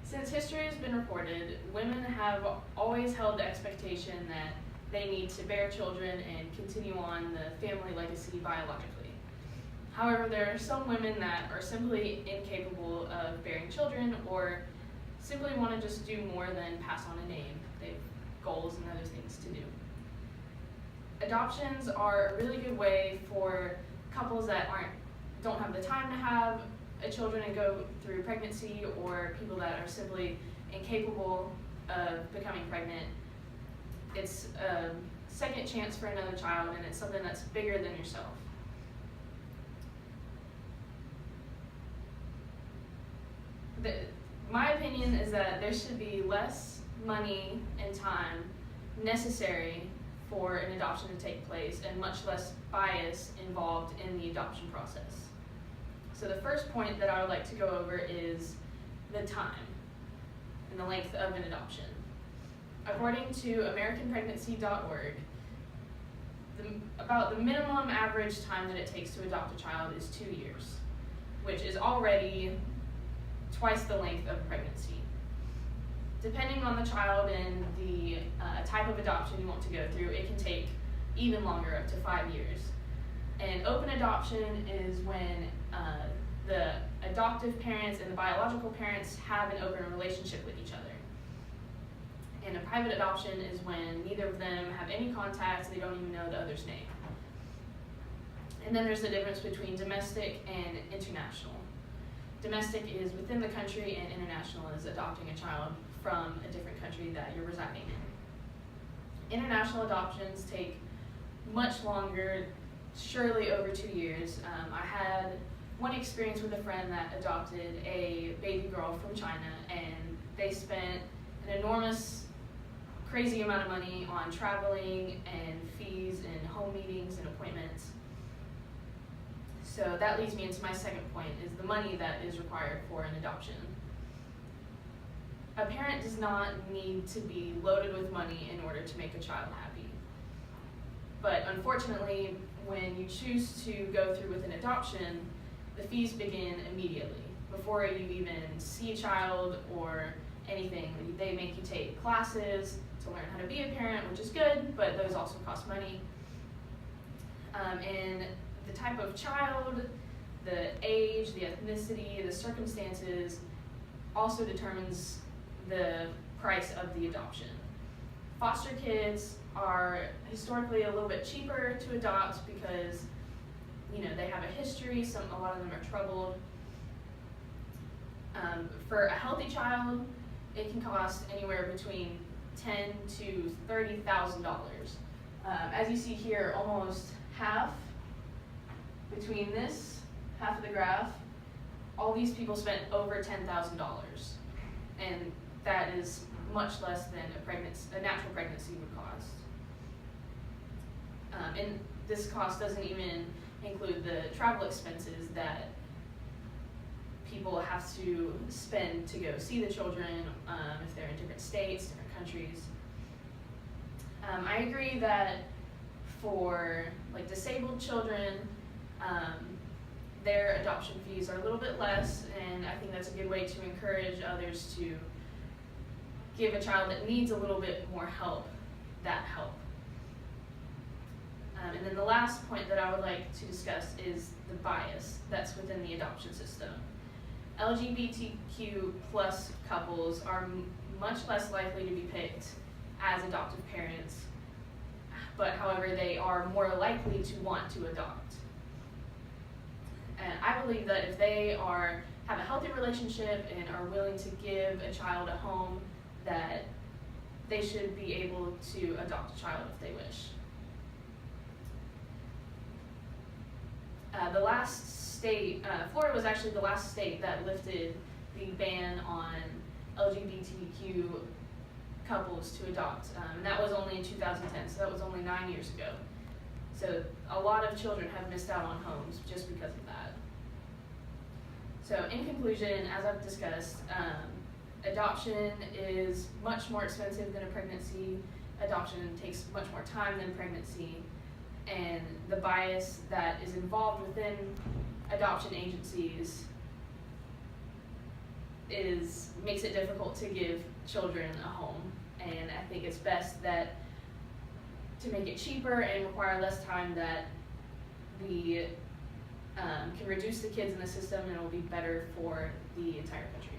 Since history has been recorded, women have always held the expectation that they need to bear children and continue on the family legacy biologically. However, there are some women that are simply incapable of bearing children or simply want to just do more than pass on a name. They have goals and other things to do. Adoptions are a really good way for couples that don't have the time to have children and go through pregnancy, or people that are simply incapable of becoming pregnant. It's a second chance for another child, and it's something that's bigger than yourself. My opinion is that there should be less money and time necessary for an adoption to take place, and much less bias involved in the adoption process. So the first point that I would like to go over is the time and the length of an adoption. According to AmericanPregnancy.org, about the minimum average time that it takes to adopt a child is 2 years, which is already twice the length of pregnancy. Depending on the child and the type of adoption you want to go through, it can take even longer, up to 5 years. And open adoption is when the adoptive parents and the biological parents have an open relationship with each other. And a private adoption is when neither of them have any contact, they don't even know the other's name. And then there's the difference between domestic and international. Domestic is within the country, and international is adopting a child from a different country that you're residing in. International adoptions take much longer, surely over 2 years. I had one experience with a friend that adopted a baby girl from China, and they spent an enormous, crazy amount of money on traveling and fees and home meetings and appointments. So that leads me into my second point, is the money that is required for an adoption. A parent does not need to be loaded with money in order to make a child happy. But unfortunately, when you choose to go through with an adoption, the fees begin immediately. Before you even see a child or anything, they make you take classes to learn how to be a parent, which is good, but those also cost money. And the type of child, the age, the ethnicity, the circumstances also determines the price of the adoption. Foster kids are historically a little bit cheaper to adopt because they have a history, a lot of them are troubled. For a healthy child, it can cost anywhere between $10,000 to $30,000. As you see here, almost half between this half of the graph, all these people spent over $10,000, and that is much less than a natural pregnancy would cost. And this cost doesn't even include the travel expenses that people have to spend to go see the children if they're in different states, different countries. I agree that for disabled children, their adoption fees are a little bit less, and I think that's a good way to encourage others to give a child that needs a little bit more help that help. And then the last point that I would like to discuss is the bias that's within the adoption system. LGBTQ plus couples are much less likely to be picked as adoptive parents, but however, they are more likely to want to adopt. And I believe that if they have a healthy relationship and are willing to give a child a home, that they should be able to adopt a child if they wish. The last state, Florida was actually the last state that lifted the ban on LGBTQ couples to adopt, and that was only in 2010, so that was only 9 years ago. So a lot of children have missed out on homes just because of that. So in conclusion, as I've discussed, adoption is much more expensive than a pregnancy. Adoption takes much more time than pregnancy. And the bias that is involved within adoption agencies makes it difficult to give children a home. And I think it's best that to make it cheaper and require less time, that we can reduce the kids in the system, and it will be better for the entire country.